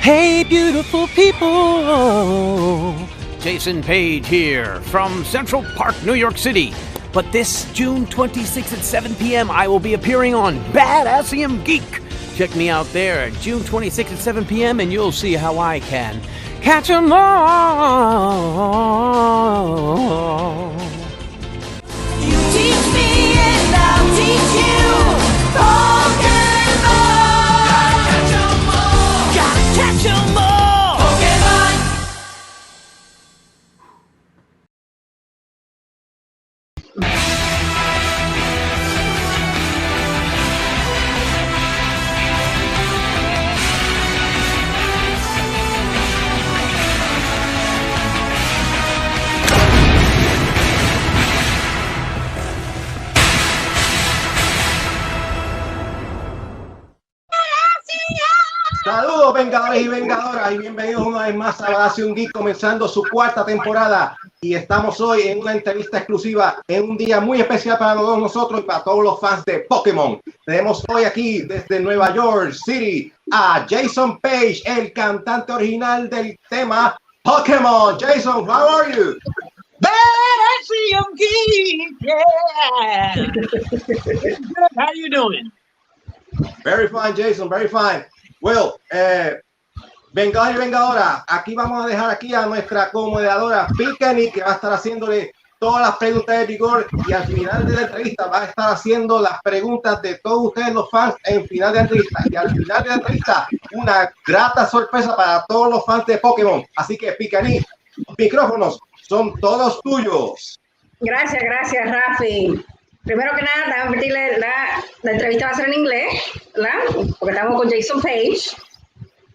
Hey, beautiful people! Jason Paige here from Central Park, New York City. But this June 26th at 7 p.m., I will be appearing on Badassium Geek. Check me out there at June 26th at 7 p.m. and you'll see how I can catch 'em all. You teach me and I'll teach you. Pokemon. Gotta catch 'em all. Pokemon. Saludos vengadores y vengadoras y bienvenidos una vez más a Badassium Geek, comenzando su cuarta temporada, y estamos hoy en una entrevista exclusiva en un día muy especial para todos nosotros y para todos los fans de Pokémon. Tenemos hoy aquí desde Nueva York City a Jason Paige, el cantante original del tema Pokémon. Jason, how are you? Badassium Geek, yeah. Good. How you doing? Very fine, Jason, very fine. Well, vengador y vengadora, aquí vamos a dejar aquí a nuestra co-moderadora PikaEnid, que va a estar haciéndole todas las preguntas de rigor, y al final de la entrevista va a estar haciendo las preguntas de todos ustedes los fans en final de la entrevista. Y al final de la entrevista, una grata sorpresa para todos los fans de Pokémon. Así que PikaEnid, los micrófonos son todos tuyos. Gracias, Rafi. Primero que nada, déjame advertirle, la entrevista va a ser en inglés, ¿verdad? Porque estamos con Jason Paige.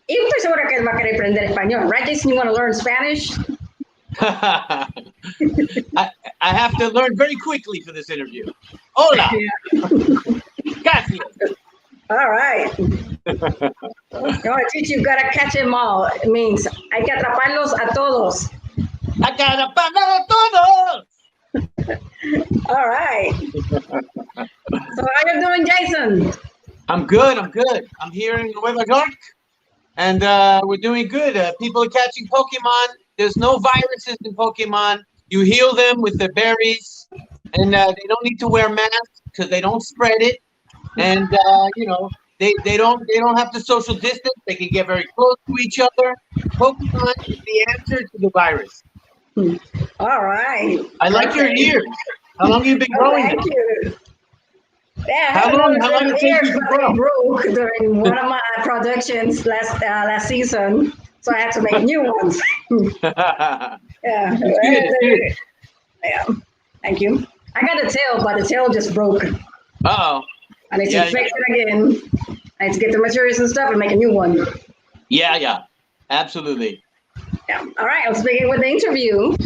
Y estoy segura que él va a querer aprender español. Right, Jason? You want to learn Spanish? I have to learn very quickly for this interview. Hola. Gracias. All right. I want to teach you, gotta catch them all. It means hay que atraparlos a todos. I got a banana todos. All right. So how you doing, Jason? I'm good. I'm here in Nueva York, and we're doing good. People are catching Pokemon. There's no viruses in Pokemon. You heal them with the berries, and they don't need to wear masks because they don't spread it. And you know, they don't have to social distance. They can get very close to each other. Pokemon is the answer to the virus. All right. I like your ears. How long have you been growing them? Thank you. Yeah, How long it take you to grow? Broke during one of my productions last season, so I had to make new ones. Yeah. It's good. Yeah. Thank you. I got a tail, but the tail just broke. Uh-oh. I need to fix it again. I need to get the materials and stuff and make a new one. Yeah. Absolutely. Yeah. All right, let's begin with the interview.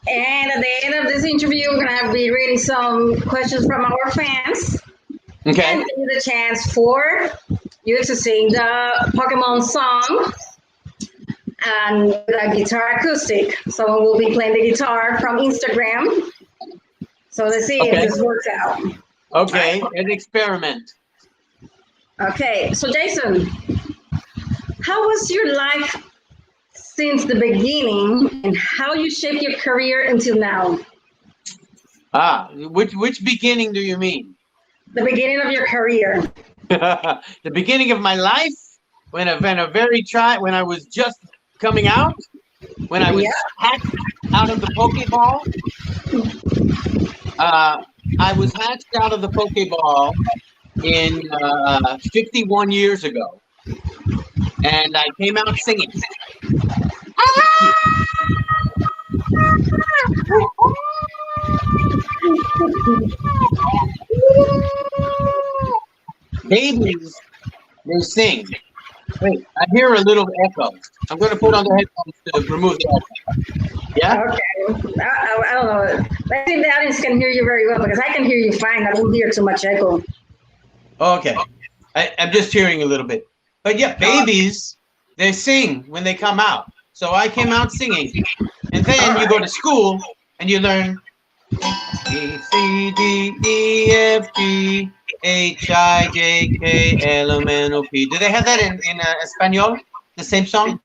And at the end of this interview, we're going to be reading some questions from our fans. Okay. And give you the chance for you to sing the Pokemon song and the guitar acoustic. Someone will be playing the guitar from Instagram. So let's see if this works out. Okay, an experiment. Okay, so Jason, how was your life since the beginning, and how you shaped your career until now? Which beginning do you mean? The beginning of your career. The beginning of my life, when I was just coming out, when I was hatched out of the Pokeball. I was hatched out of the Pokeball in 51 years ago, and I came out singing. Babies, they sing. Wait, I hear a little echo. I'm going to put on the headphones to remove the echo. Yeah? Okay. I don't know. I think the audience can hear you very well because I can hear you fine. I don't hear too much echo. Okay. I'm just hearing a little bit. But yeah, babies, they sing when they come out. So I came out singing. And then you go to school and you learn B, C, D, E, F, G, HIJKLMNOP. Do they have that in Espanol? The same song?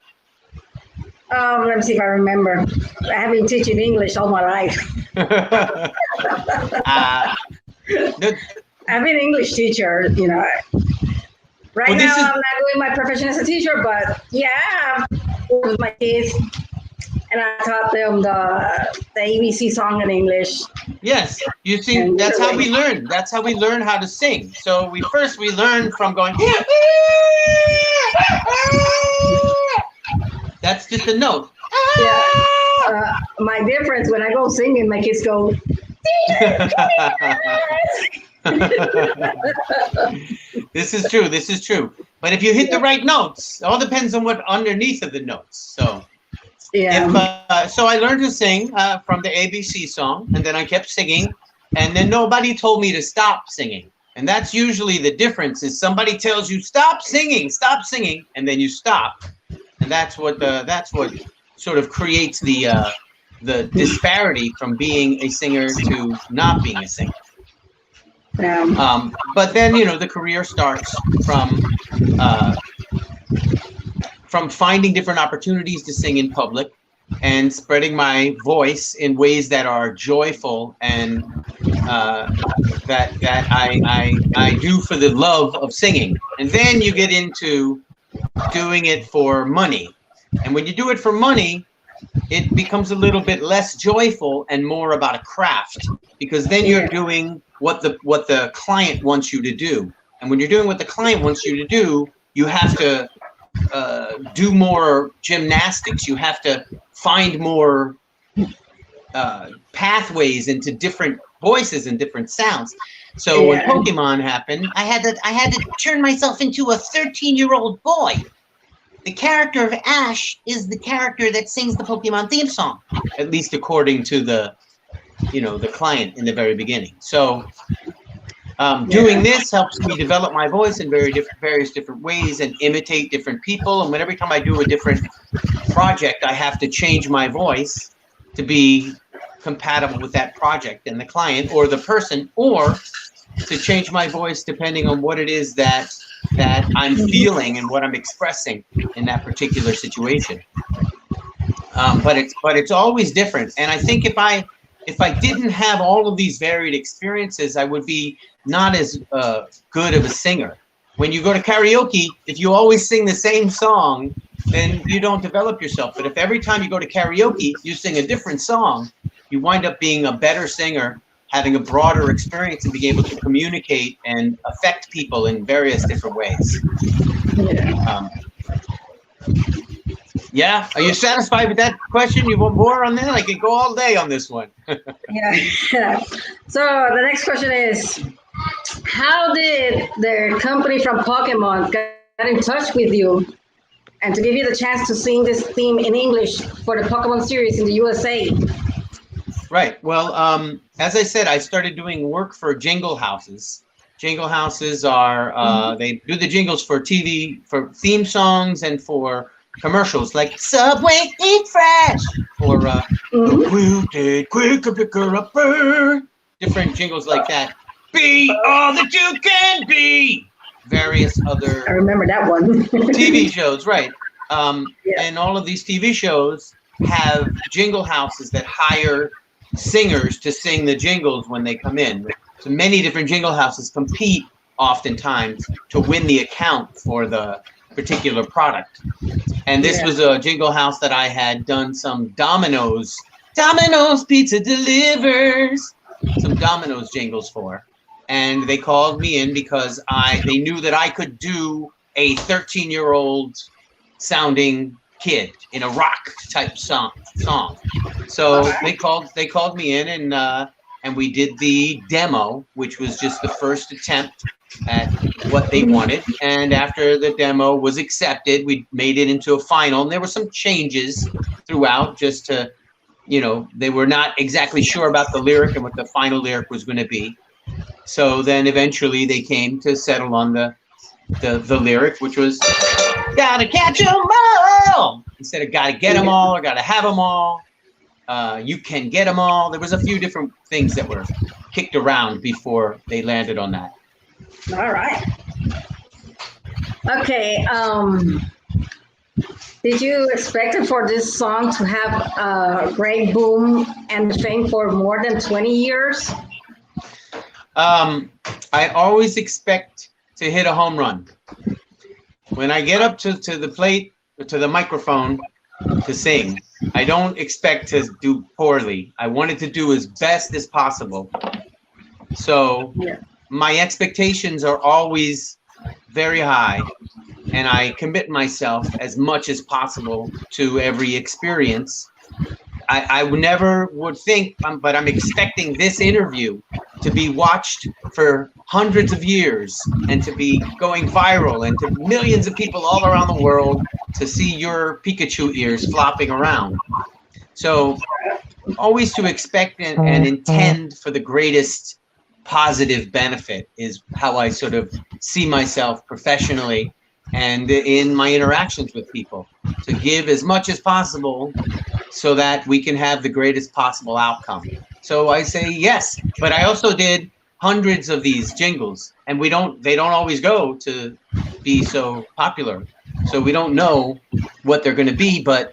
Let me see if I remember. I have been teaching English all my life. I've been an English teacher, you know. Right Well, now, I'm not doing my profession as a teacher, but yeah, I've worked with my kids, and I taught them the ABC song in English. Yes, you see, that's how we learn. That's how we learn how to sing. So we learn from going. That's just a note. Yeah. My difference when I go singing, my kids go. This is true. This is true. But if you hit the right notes, it all depends on what underneath of the notes. So, so I learned to sing from the ABC song, and then I kept singing, and then nobody told me to stop singing. And that's usually the difference: is somebody tells you stop singing, and then you stop, and that's what sort of creates the disparity from being a singer to not being a singer. But then, you know, the career starts from finding different opportunities to sing in public and spreading my voice in ways that are joyful and that I do for the love of singing. And then you get into doing it for money. And when you do it for money, it becomes a little bit less joyful and more about a craft, because then you're doing what the client wants you to do. And when you're doing what the client wants you to do, you have to do more gymnastics. You have to find more pathways into different voices and different sounds. So when Pokemon happened, I had to turn myself into a 13-year-old boy. The character of Ash is the character that sings the Pokemon theme song, at least according to the client in the very beginning. So doing this helps me develop my voice in various different ways and imitate different people. And every time I do a different project, I have to change my voice to be compatible with that project and the client or the person, or to change my voice depending on what it is that I'm feeling and what I'm expressing in that particular situation. But it's always different. And I think if I didn't have all of these varied experiences, I would be not as good of a singer. When you go to karaoke, if you always sing the same song, then you don't develop yourself. But if every time you go to karaoke, you sing a different song, you wind up being a better singer, having a broader experience and being able to communicate and affect people in various different ways. Yeah, are you satisfied with that question? You want more on that? I can go all day on this one. Yeah. So the next question is, how did the company from Pokemon get in touch with you and to give you the chance to sing this theme in English for the Pokemon series in the USA? Right. Well, as I said, I started doing work for jingle houses. Jingle houses are, they do the jingles for TV, for theme songs and for commercials like Subway Eat Fresh or Quick Pick Her Up, different jingles like that. Be all that you can be. Various other I remember that one. TV shows, right? And all of these TV shows have jingle houses that hire singers to sing the jingles when they come in. So many different jingle houses compete oftentimes to win the account for the particular product. And this was a jingle house that I had done some Domino's Pizza Delivers, some Domino's jingles for. And they called me in because they knew that I could do a 13-year-old sounding kid in a rock type song. So they called me in and we did the demo, which was just the first attempt at what they wanted. And after the demo was accepted, we made it into a final. And there were some changes throughout just to, they were not exactly sure about the lyric and what the final lyric was going to be. So then eventually they came to settle on the lyric, which was gotta catch 'em all instead of gotta get 'em all or gotta have 'em all. You can get 'em all. There was a few different things that were kicked around before they landed on that. All right. Okay. Did you expect for this song to have a great boom and fame for more than 20 years? I always expect to hit a home run. When I get up to the plate, to the microphone to sing, I don't expect to do poorly. I want it to do as best as possible. So my expectations are always very high, and I commit myself as much as possible to every experience. I never would think, but I'm expecting this interview to be watched for hundreds of years and to be going viral and to millions of people all around the world to see your Pikachu ears flopping around. So always to expect and intend for the greatest positive benefit is how I sort of see myself professionally and in my interactions with people, to give as much as possible so that we can have the greatest possible outcome. So I say yes, but I also did hundreds of these jingles, and they don't always go to be so popular. So we don't know what they're going to be, but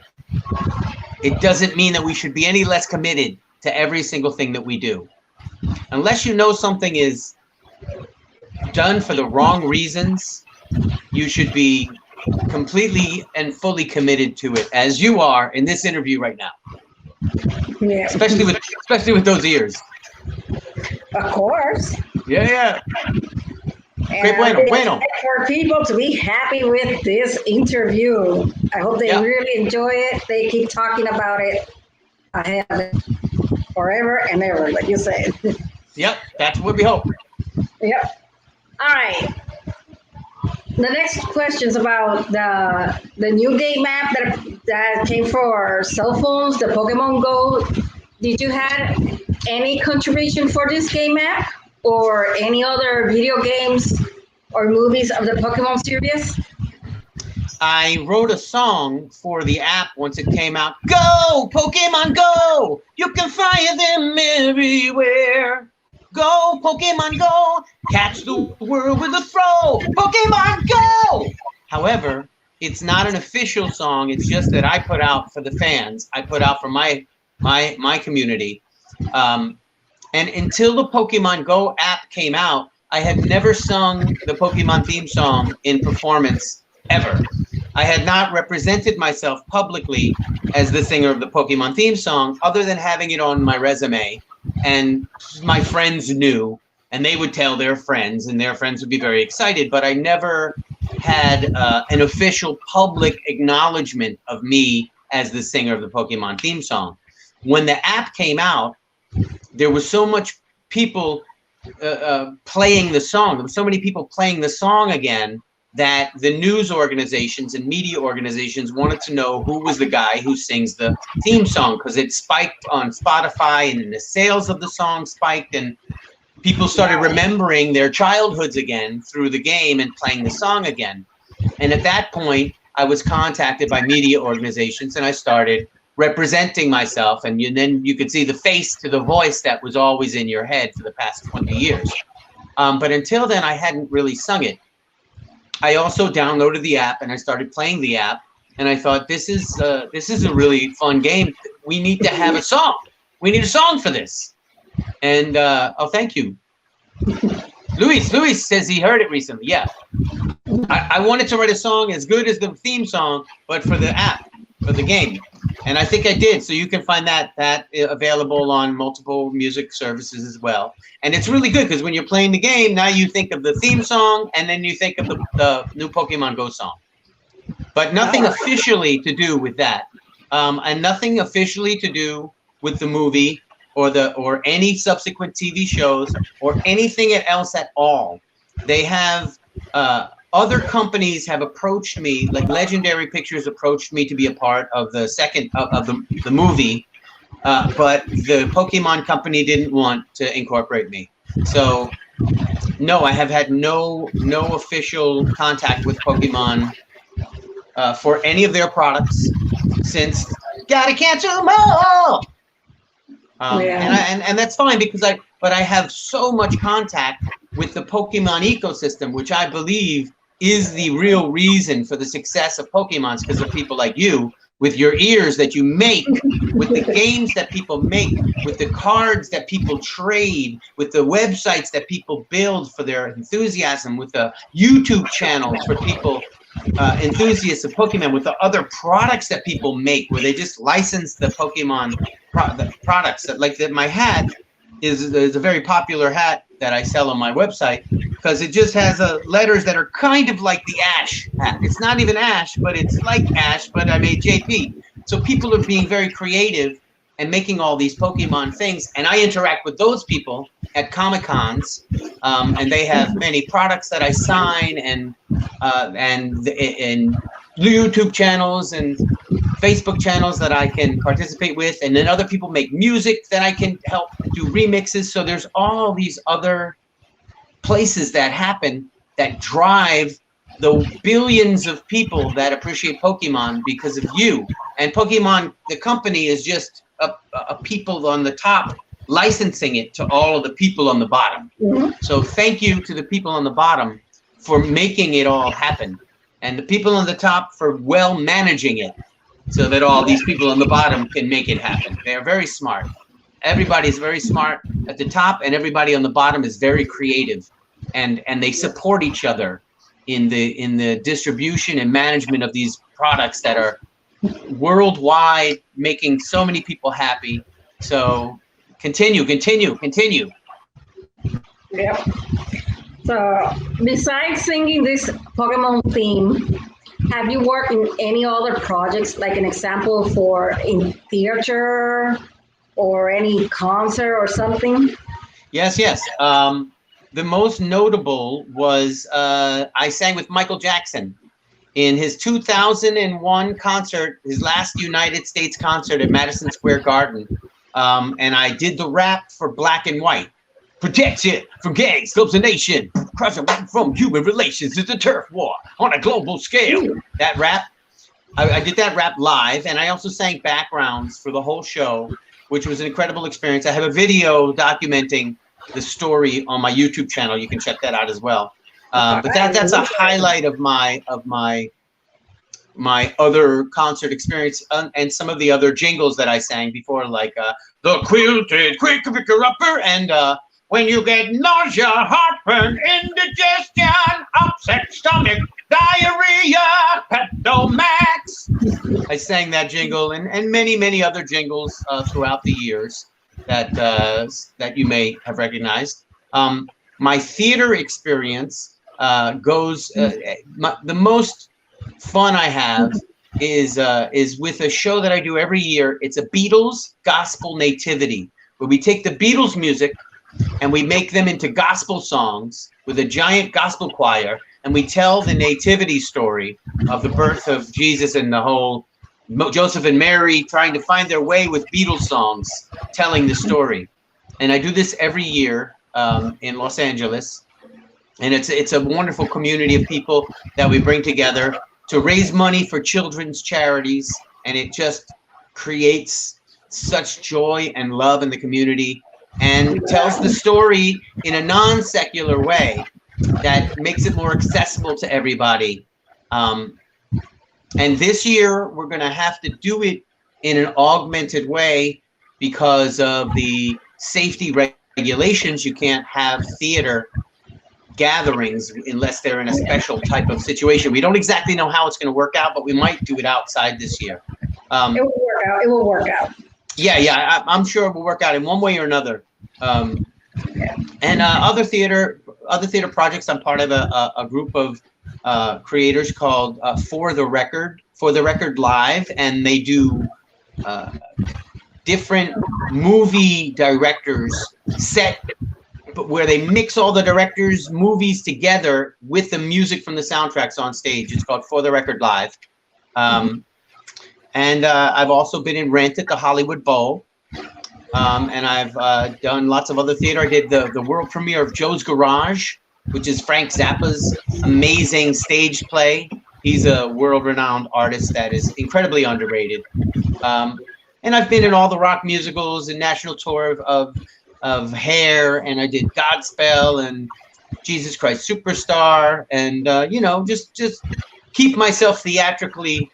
it doesn't mean that we should be any less committed to every single thing that we do. Unless you know something is done for the wrong reasons, you should be completely and fully committed to it, as you are in this interview right now. Yeah. Especially with those ears. Of course. Yeah. And bueno. For people to be happy with this interview, I hope they really enjoy it. They keep talking about it. I have it forever and ever, like you said. Yep, that's what we hope. Yep. All right. The next question is about the new game app that came for cell phones, the Pokemon Go. Did you have any contribution for this game app or any other video games or movies of the Pokemon series? I wrote a song for the app once it came out. Go, Pokemon Go! You can find them everywhere. Go, Pokemon Go! Catch the world with a throw! Pokemon Go! However, it's not an official song. It's just that I put out for the fans. I put out for my community. And until the Pokemon Go app came out, I had never sung the Pokemon theme song in performance ever. I had not represented myself publicly as the singer of the Pokemon theme song, other than having it on my resume. And my friends knew, and they would tell their friends, and their friends would be very excited. But I never had an official public acknowledgement of me as the singer of the Pokemon theme song. When the app came out, there was so much people playing the song. There were so many people playing the song again that the news organizations and media organizations wanted to know who was the guy who sings the theme song, because it spiked on Spotify, and then the sales of the song spiked, and people started remembering their childhoods again through the game and playing the song again. And at that point, I was contacted by media organizations, and I started representing myself, and then you could see the face to the voice that was always in your head for the past 20 years. But until then, I hadn't really sung it. I also downloaded the app and I started playing the app, and I thought, this is a really fun game. We need to have a song. We need a song for this. And oh, thank you. Luis says he heard it recently. Yeah. I wanted to write a song as good as the theme song, but for the app, for the game. And I think I did. So you can find that available on multiple music services as well. And it's really good because when you're playing the game, now you think of the theme song and then you think of the new Pokemon Go song. But nothing officially to do with that. And nothing officially to do with the movie or any subsequent TV shows or anything else at all. They have other companies have approached me, like Legendary Pictures approached me to be a part of the second of the movie, but the Pokemon company didn't want to incorporate me. So no, I have had no official contact with Pokemon for any of their products since Gotta Catch 'Em All. And that's fine because I have so much contact with the Pokemon ecosystem, which I believe is the real reason for the success of Pokemon, because of people like you, with your ears that you make, with the games that people make, with the cards that people trade, with the websites that people build for their enthusiasm, with the YouTube channels for people enthusiasts of Pokemon, with the other products that people make, where they just license the Pokemon the products. That, like my hat is a very popular hat that I sell on my website, because it just has letters that are kind of like the Ash hat. It's not even Ash, but it's like Ash, but I made JP. So people are being very creative and making all these Pokemon things, and I interact with those people at Comic-Cons, and they have many products that I sign, and YouTube channels and Facebook channels that I can participate with, and then other people make music that I can help do remixes. So there's all these other places that happen that drive the billions of people that appreciate Pokemon because of you. And Pokemon, the company, is just a people on the top licensing it to all of the people on the bottom. So thank you to the people on the bottom for making it all happen, and the people on the top for well managing it, so that all these people on the bottom can make it happen. They are very smart. Everybody's very smart at the top, and everybody on the bottom is very creative, and they support each other in the distribution and management of these products that are worldwide, making so many people happy. So continue. Yeah. So besides singing this Pokemon theme, have you worked in any other projects, like an example for in theater or any concert or something? Yes. The most notable was I sang with Michael Jackson in his 2001 concert, his last United States concert at Madison Square Garden. And I did the rap for Black and White. Protection from gangs, clubs, and nation. Crushing from human relations. It's a turf war on a global scale. That rap, I did that rap live, and I also sang backgrounds for the whole show, which was an incredible experience. I have a video documenting the story on my YouTube channel. You can check that out as well. But that's a highlight of my other concert experience, and some of the other jingles that I sang before, like the quilted quick picker upper, and when you get nausea, heartburn, indigestion, upset stomach, diarrhea, Pepto-Max. I sang that jingle and many other jingles throughout the years that you may have recognized. My theater experience goes the most fun I have is with a show that I do every year. It's a Beatles gospel nativity, where we take the Beatles music and we make them into gospel songs with a giant gospel choir, and we tell the nativity story of the birth of Jesus and the whole Joseph and Mary trying to find their way with Beatles songs, telling the story. And I do this every year in Los Angeles, and it's a wonderful community of people that we bring together to raise money for children's charities, and it just creates such joy and love in the community, and tells the story in a non-secular way that makes it more accessible to everybody. And this year, we're going to have to do it in an augmented way because of the safety regulations. You can't have theater gatherings unless they're in a special type of situation. We don't exactly know how it's going to work out, but we might do it outside this year. It will work out. It will work out. Yeah, I'm sure it will work out in one way or another. And other theater projects. I'm part of a group of creators called For the Record Live, and they do different movie directors where they mix all the directors' movies together with the music from the soundtracks on stage. It's called For the Record Live. And I've also been in Rent at the Hollywood Bowl. And I've done lots of other theater. I did the world premiere of Joe's Garage, which is Frank Zappa's amazing stage play. He's a world-renowned artist that is incredibly underrated. And I've been in all the rock musicals and national tour of Hair, and I did Godspell and Jesus Christ Superstar, and you know, just keep myself theatrically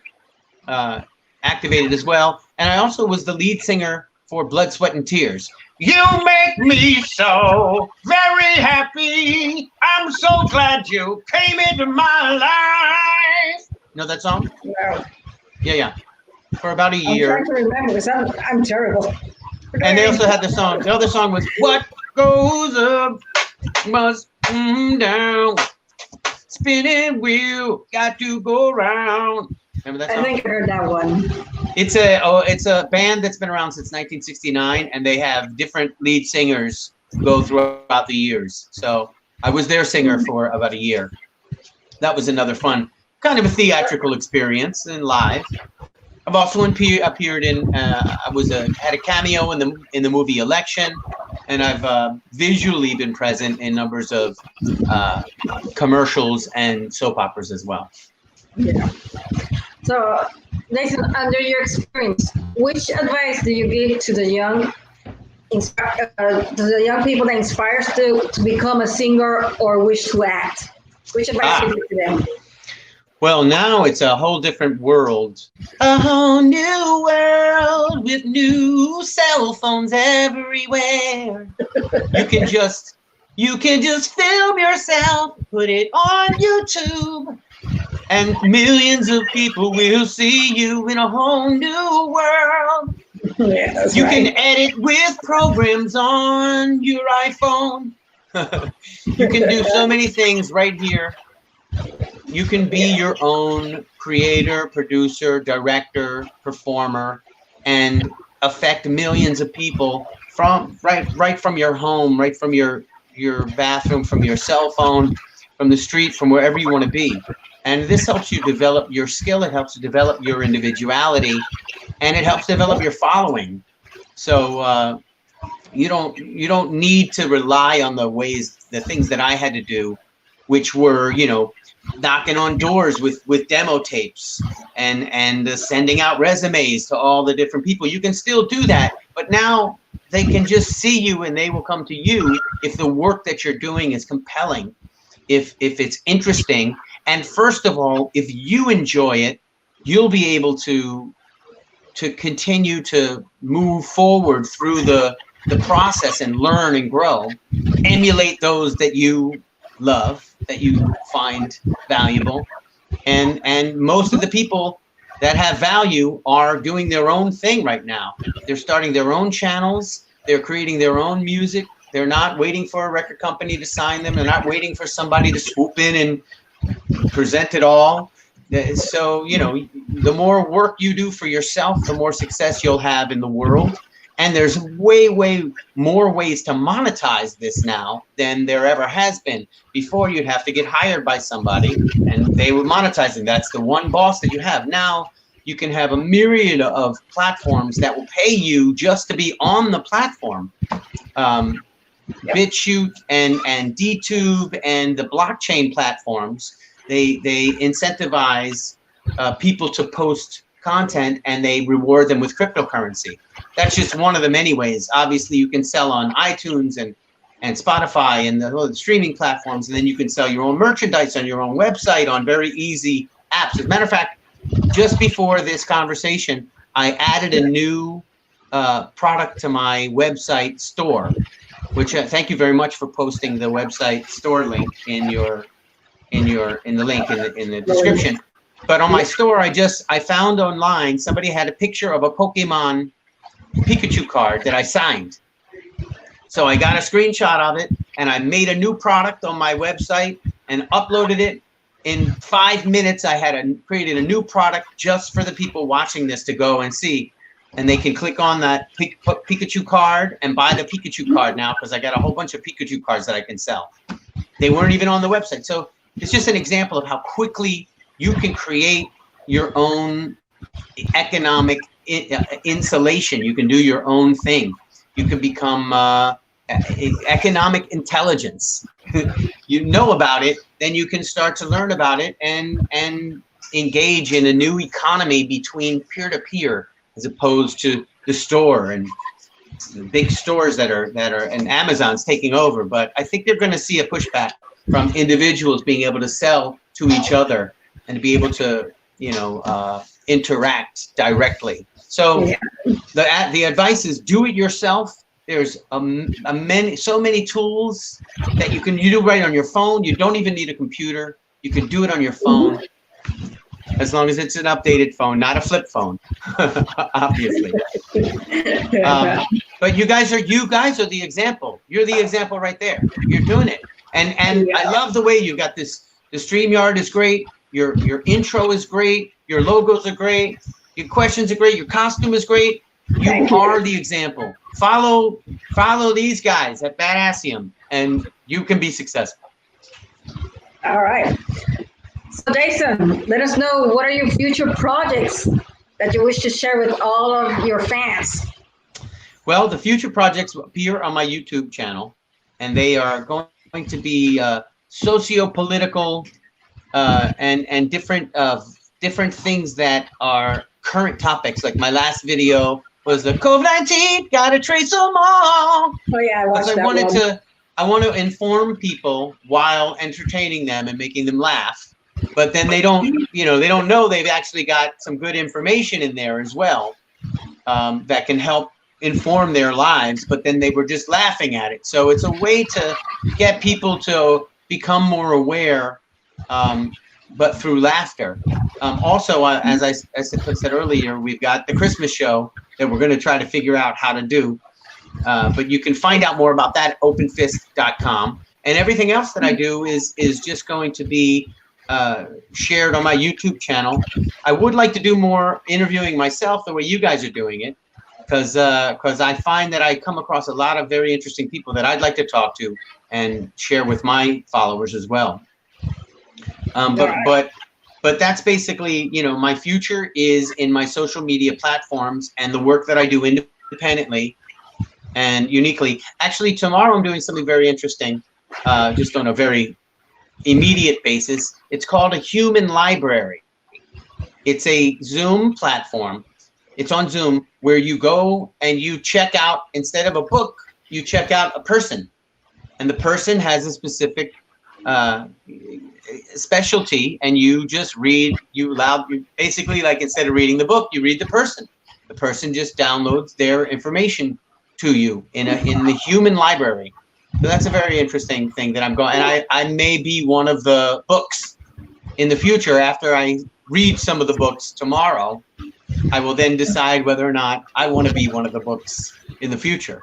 activated as well. And I also was the lead singer for Blood, Sweat, and Tears. You make me so very happy. I'm so glad you came into my life. You know that song? No. Yeah. For about a year. I'm trying to remember because I'm terrible. And they also had the song. The other song was "What Goes Up Must Come Down." Spinning wheel, got to go round. Remember that song? I think I heard that one. It's a band that's been around since 1969, and they have different lead singers go throughout the years. So I was their singer for about a year. That was another fun, kind of a theatrical experience and live. I've also appeared in. Had a cameo in the movie Election, and I've visually been present in numbers of commercials and soap operas as well. Yeah. So, Nathan, under your experience, which advice do you give to the young people that inspires to become a singer or wish to act? Which advice do you give to them? Well, now it's a whole different world. A whole new world with new cell phones everywhere. You can just film yourself, put it on YouTube, and millions of people will see you in a whole new world. Yeah, that's You right. can edit with programs on your iPhone. You can do so many things right here. You can be your own creator, producer, director, performer, and affect millions of people from right from your home, right from your bathroom, from your cell phone, from the street, from wherever you want to be. And this helps you develop your skill. It helps you develop your individuality, and it helps develop your following. So you don't need to rely on the things that I had to do, which were, you know, knocking on doors with demo tapes and sending out resumes to all the different people. You can still do that, but now they can just see you and they will come to you if the work that you're doing is compelling, if it's interesting, and first of all, if you enjoy it, you'll be able to continue to move forward through the process and learn and grow, emulate those that you love, that you find valuable, and most of the people that have value are doing their own thing right now. They're starting their own channels, they're creating their own music, they're not waiting for a record company to sign them, they're not waiting for somebody to swoop in and present it all. So, you know, the more work you do for yourself, the more success you'll have in the world. And there's way more ways to monetize this now than there ever has been. Before, you'd have to get hired by somebody and they would monetize it. That's the one boss that you have. Now you can have a myriad of platforms that will pay you just to be on the platform. BitChute and DTube and the blockchain platforms, they incentivize people to post content and they reward them with cryptocurrency. That's just one of the many ways. Obviously, you can sell on iTunes and Spotify and the streaming platforms, and then you can sell your own merchandise on your own website on very easy apps. As a matter of fact, just before this conversation, I added a new product to my website store, which thank you very much for posting the website store link in the link in the description. But on my store, I found online somebody had a picture of a Pokemon Pikachu card that I signed. So I got a screenshot of it and I made a new product on my website and uploaded it. In 5 minutes, I had created a new product just for the people watching this to go and see. And they can click on that Pikachu card and buy the Pikachu card now because I got a whole bunch of Pikachu cards that I can sell. They weren't even on the website. So it's just an example of how quickly you can create your own economic insulation. You can do your own thing. You can become economic intelligence. You know about it, then you can start to learn about it and engage in a new economy between peer-to-peer as opposed to the store and the big stores that are and Amazon's taking over. But I think they're going to see a pushback from individuals being able to sell to each other and to be able to, you know, interact directly. So the advice is do it yourself. There's so many tools that you can do right on your phone. You don't even need a computer. You can do it on your phone, as long as it's an updated phone, not a flip phone, obviously. But you guys are the example. You're the example right there. You're doing it, and I love the way you got this. The StreamYard is great. Your intro is great. Your logos are great. Your questions are great. Your costume is great. You are the example. Follow these guys at Badassium, and you can be successful. All right. So Jason, let us know, what are your future projects that you wish to share with all of your fans? Well, the future projects will appear on my YouTube channel, and they are going to be socio-political and different things that are current topics. Like my last video was the COVID-19, gotta trace them all. Oh yeah, I watched that. I want to inform people while entertaining them and making them laugh. But then they don't know they've actually got some good information in there as well, that can help inform their lives, but then they were just laughing at it. So it's a way to get people to become more aware, but through laughter. Also, as I said earlier, we've got the Christmas show that we're going to try to figure out how to do. But you can find out more about that at openfist.com. And everything else that I do is just going to be shared on my YouTube channel. I would like to do more interviewing myself the way you guys are doing it, because I find that I come across a lot of very interesting people that I'd like to talk to and share with my followers as well. But that's basically, you know, my future is in my social media platforms and the work that I do independently and uniquely. Actually, tomorrow I'm doing something very interesting, just on a very immediate basis. It's called a human library. It's a Zoom platform. It's on Zoom where you go and you check out, instead of a book, you check out a person. And the person has a specific specialty, and you just read, you basically, like, instead of reading the book, you read the person. The person just downloads their information to you in the human library. So that's a very interesting thing that I'm going, and I may be one of the books in the future. After I read some of the books tomorrow, I will then decide whether or not I want to be one of the books in the future.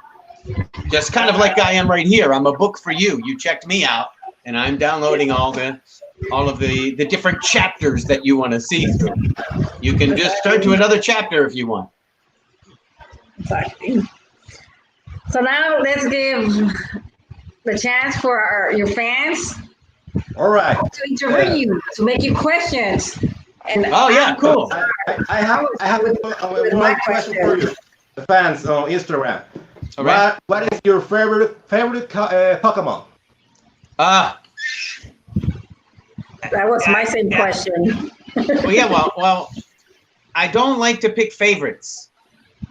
Just kind of like I am right here. I'm a book for you. You checked me out, and I'm downloading all of the different chapters that you want to see through. You can just turn to another chapter if you want. Exactly. So now let's give the chance for your fans. All right. To interview you, to make you questions. And oh yeah, cool. I have one question for you, the fans on Instagram. All right. What is your favorite Pokemon? That was my same question. Well, yeah, well, I don't like to pick favorites,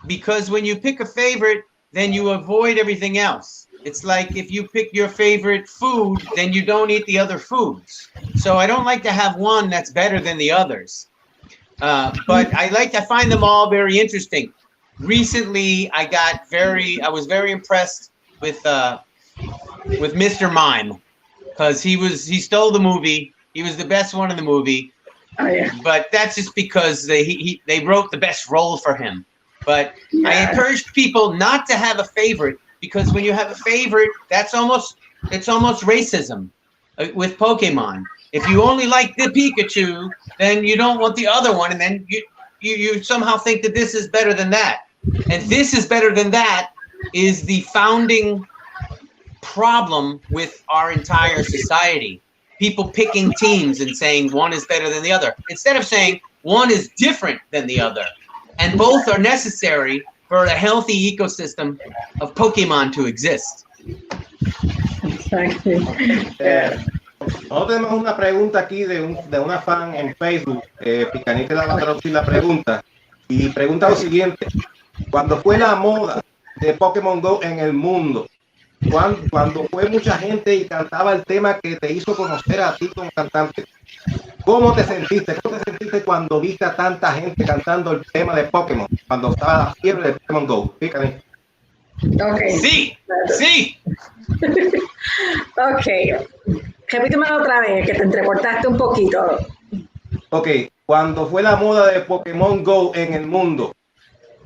because when you pick a favorite, then you avoid everything else. It's like if you pick your favorite food, then you don't eat the other foods. So I don't like to have one that's better than the others. But I find them all very interesting. Recently, I was very impressed with Mr. Mime, because he stole the movie. He was the best one in the movie. Oh, yeah. But that's just because they wrote the best role for him. But yeah. I encourage people not to have a favorite, because when you have a favorite, it's almost racism with Pokemon. If you only like the Pikachu, then you don't want the other one, and then you somehow think that this is better than that. And this is better than that is the founding problem with our entire society. People picking teams and saying one is better than the other, instead of saying one is different than the other. And both are necessary for a healthy ecosystem of Pokemon to exist. Nosotros tenemos una pregunta aquí de una fan en Facebook. PikaEnid te va a traducir la pregunta. Y pregunta lo siguiente. Cuando fue la moda de Pokémon Go en el mundo, cuando fue mucha gente y cantaba el tema que te hizo conocer a ti como cantante, ¿cómo te sentiste? ¿Cómo te sentiste cuando viste a tanta gente cantando el tema de Pokémon? Cuando estaba la fiebre de Pokémon Go. Fíjate. Okay. Sí, sí. Ok. Repítemelo otra vez, que te entrecortaste un poquito. Ok, cuando fue la moda de Pokémon Go en el mundo,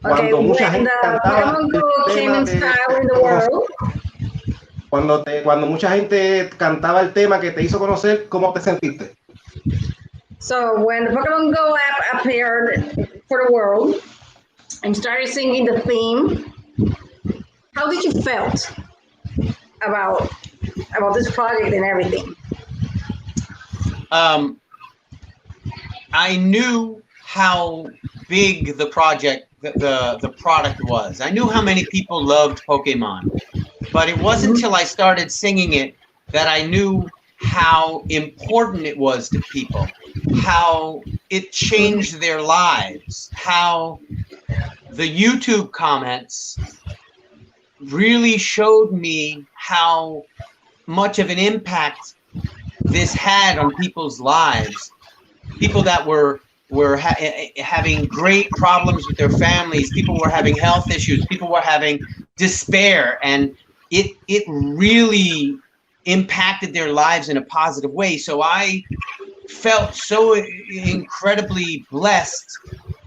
Okay, cuando mucha when gente the cantaba Pokemon el Go came tema in de style in the world, cuando mucha gente cantaba el tema que te hizo conocer, ¿cómo te sentiste? so when the Pokemon Go app appeared for the world and started singing the theme, how did you felt about this project and everything? I knew how big the project, the product was. I knew how many people loved Pokemon, but it wasn't until I started singing it that I knew how important it was to people, how it changed their lives, how the YouTube comments really showed me how much of an impact this had on people's lives. People that were having great problems with their families. People were having health issues. People were having despair, and it really impacted their lives in a positive way. So I felt so incredibly blessed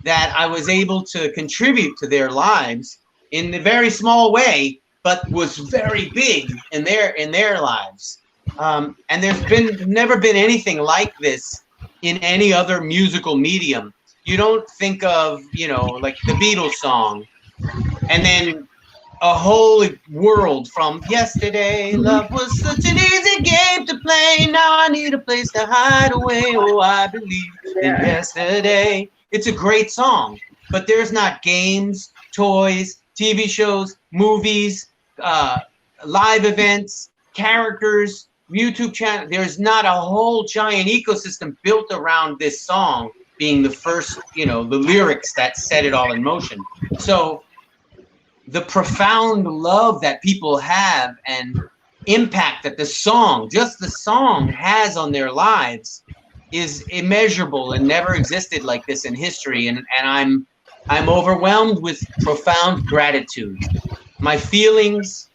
that I was able to contribute to their lives in a very small way, but was very big in their lives. And there's never been anything like this in any other musical medium. You don't think of, you know, like the Beatles song, and then a whole world from yesterday. Love was such an easy game to play. Now I need a place to hide away. Oh, I believe in yesterday. It's a great song, but there's not games, toys, TV shows, movies, live events, characters, YouTube channel. There's not a whole giant ecosystem built around this song being the first, you know, the lyrics that set it all in motion. So the profound love that people have and impact that the song, just the song, has on their lives is immeasurable and never existed like this in history. And I'm overwhelmed with profound gratitude. My feelings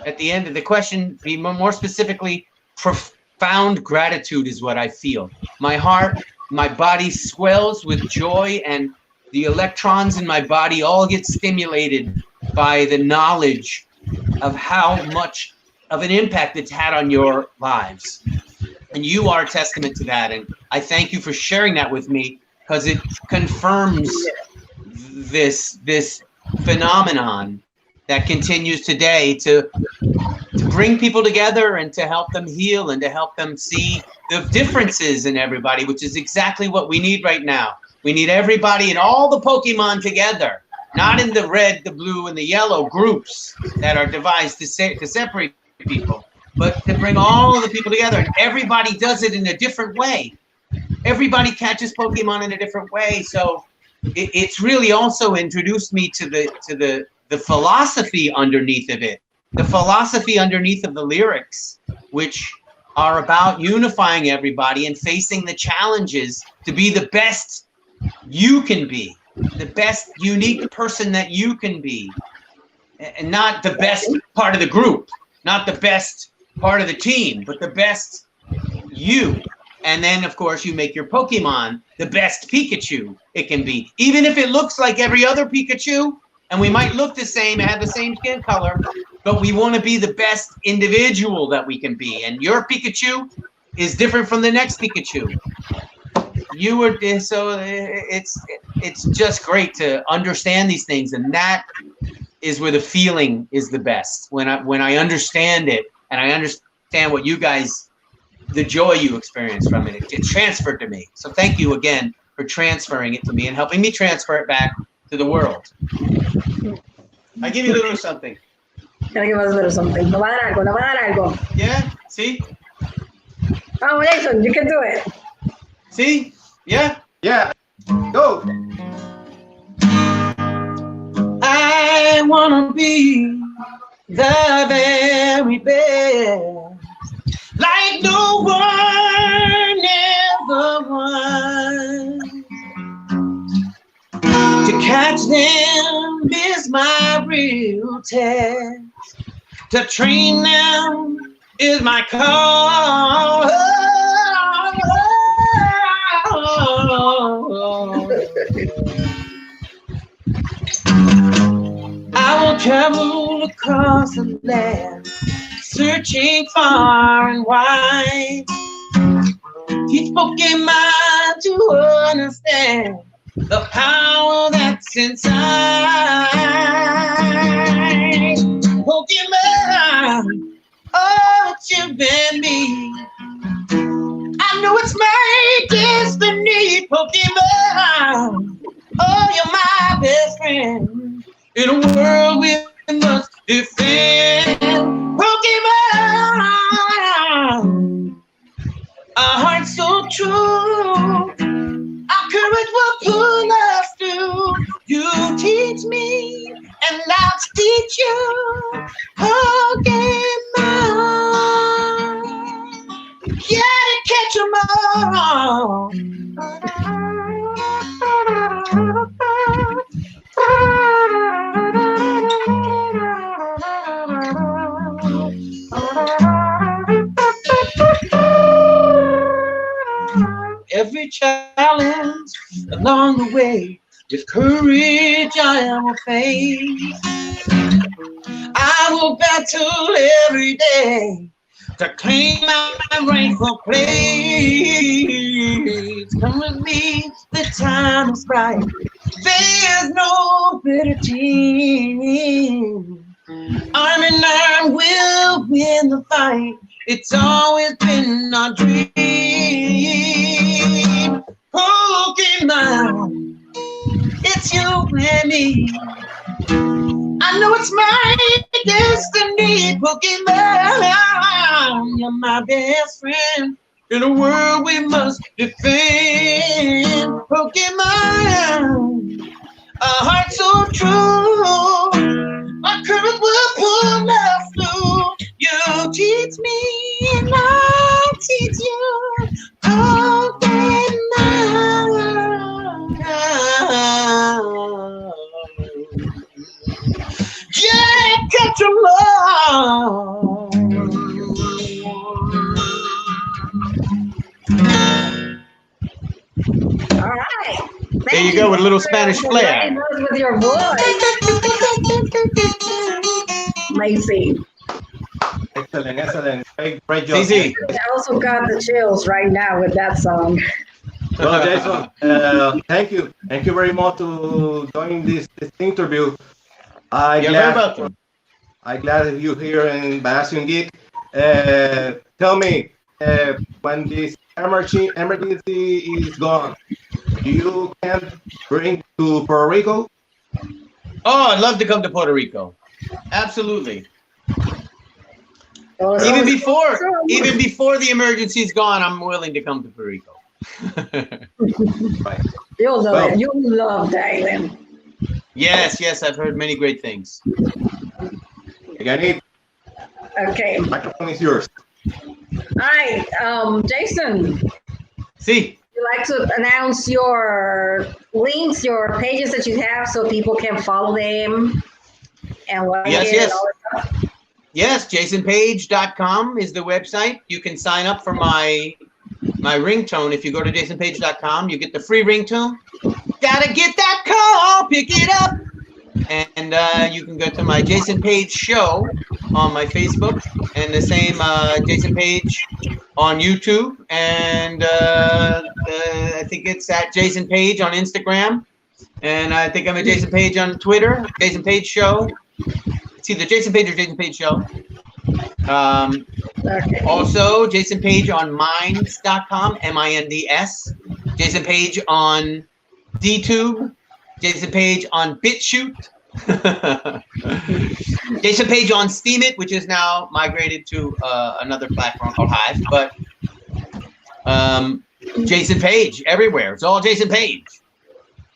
at the end of the question, be more specifically, profound gratitude is what I feel. My heart, my body swells with joy, and the electrons in my body all get stimulated by the knowledge of how much of an impact it's had on your lives. And you are a testament to that. And I thank you for sharing that with me, because it confirms this phenomenon that continues today to bring people together and to help them heal and to help them see the differences in everybody, which is exactly what we need right now. We need everybody and all the Pokemon together, not in the red, the blue, and the yellow groups that are devised to separate people, but to bring all of the people together. And everybody does it in a different way. Everybody catches Pokemon in a different way. So it's really also introduced me to the philosophy underneath of it, the philosophy underneath of the lyrics, which are about unifying everybody and facing the challenges to be the best you can be, the best unique person that you can be, and not the best part of the group, not the best part of the team, but the best you. And then, of course, you make your Pokemon the best Pikachu it can be, even if it looks like every other Pikachu. And we might look the same, have the same skin color, but we want to be the best individual that we can be. And your Pikachu is different from the next Pikachu. You were, so it's just great to understand these things, and that is where the feeling is the best. When I understand it, and I understand what you guys, the joy you experience from it, it transferred to me. So thank you again for transferring it to me and helping me transfer it back to the world. I give you a little something. Gotta give us a little something. No va a dar algo. Yeah, see? Oh, Jason, you can do it. See? Yeah? Yeah, go. I wanna be the very best, like no one ever was. To catch them is my real test. To train them is my call. I will travel across the land, searching far and wide. Teach Pokemon to understand the power that's inside. Pokemon, oh, it's you and me. I know it's my destiny, Pokemon. Oh, you're my best friend. In a world we must defend. Pokemon, a heart so true. Our courage will pull us through. You teach me, and I'll teach you. Pokemon, gotta catch 'em all. Every challenge along the way, with courage I will face. I will battle every day to claim my rightful place. Come with me, the time is right. There's no better team. Arm in arm, we'll win the fight. It's always been our dream. Pokemon, it's you and me. I know it's my destiny. Pokemon, you're my best friend. In a world we must defend. Pokemon, a heart so true. Our courage will pull us through. You teach me and I'll teach you. Pokemon, yeah, catch 'em all. All right. There you go with a little Spanish flair. With your voice. Amazing. Excellent, excellent. Great job. Easy. I also got the chills right now with that song. Well, Jason, thank you. Thank you very much to join this interview. I'm glad that you're here in Badassium Geek. Tell me, when this emergency is gone, you can bring to Puerto Rico? Oh, I'd love to come to Puerto Rico. Absolutely. Oh, Even before the emergency's gone, I'm willing to come to Puerto Rico. Right. You'll love it. You'll love the island. Yes, I've heard many great things. PikaEnid, Okay. the microphone is yours. All right. Jason, See, you like to announce your links, your pages that you have so people can follow them and what yes. Yes, jasonpage.com is the website. You can sign up for my ringtone. If you go to jasonpage.com, you get the free ringtone. Gotta get that call, pick it up. And you can go to my Jason Page show on my Facebook, and the same Jason Page on YouTube, and I think it's at Jason Page on Instagram, and I think I'm at Jason Page on Twitter. Jason Page show. It's either Jason Page or Jason Page show. Also, Jason Page on minds.com, M-I-N-D-S. Jason Page on DTube. Jason Page on BitChute. Jason Page on Steemit, which is now migrated to another platform called Hive. But Jason Page everywhere. It's all Jason Page.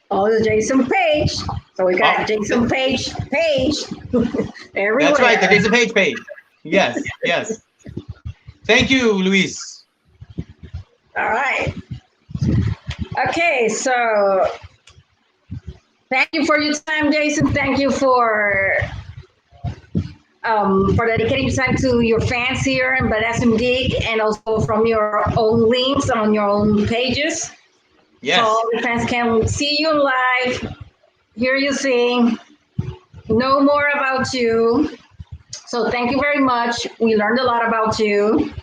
Oh, the Jason Page. So we got Jason Page everywhere. That's right, the Jason Page. Yes, yes. Thank you, Luis. All right. Okay, so thank you for your time, Jason. Thank you for dedicating time to your fans here in Badassium Geek, and also from your own links on your own pages. Yes. So all the fans can see you live, hear you sing, know more about you. So thank you very much. We learned a lot about you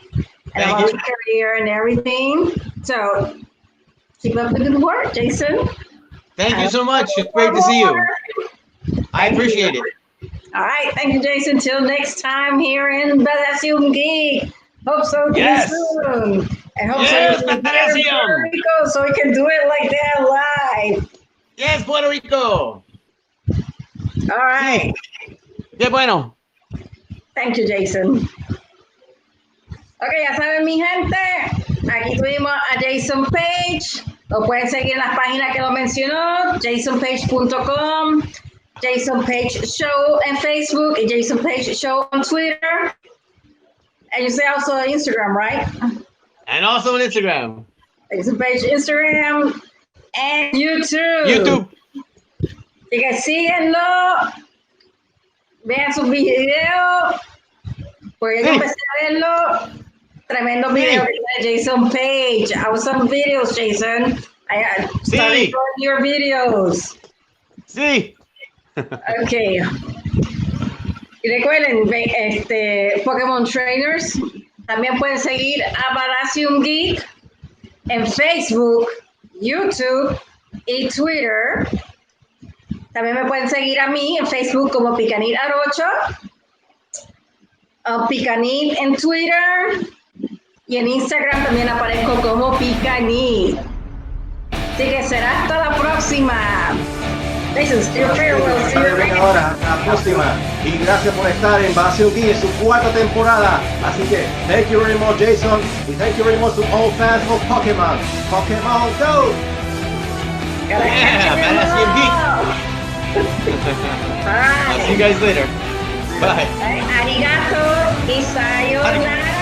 and about your career and everything. So keep up the good work, Jason. Thank you so much. It's great to see you. I appreciate it. All right. Thank you, Jason. Till next time here in Badassium Geek. Hope so soon. I hope so you'll be here in Puerto Rico so we can do it like that live. Yes, Puerto Rico. All right. Qué bueno. Thank you, Jason. Ok, ya saben, mi gente, aquí tuvimos a Jason Page. Lo pueden seguir en las páginas que lo mencionó, jasonpage.com, Jason Page Show en Facebook, y Jason Page Show on Twitter. And you say also Instagram, right? And also on Instagram. Jason Page Instagram and YouTube. Así que síguenlo, vean sus videos, porque yo empecé a verlo. Tremendo video de Jason Page. Awesome videos, Jason. I started showing your videos. Sí. Okay. Y recuerden, Pokémon Trainers, también pueden seguir a Badassium Geek en Facebook, YouTube y Twitter. También me pueden seguir a mí en Facebook como PikaEnid Arocho, PikaEnid en Twitter, y en Instagram también aparezco como PikaEnid. Así que será hasta la próxima. Jason, farewell. See you later. Ahora, hasta la próxima. Y gracias por estar en Badassium Geek en su 4ª temporada. Así que, thank you very much, Jason. And thank you very much to all fans of Pokemon. Pokemon Go! Yeah, Badassium Geek. I'll see you guys later. Bye. Arigato y sayonara.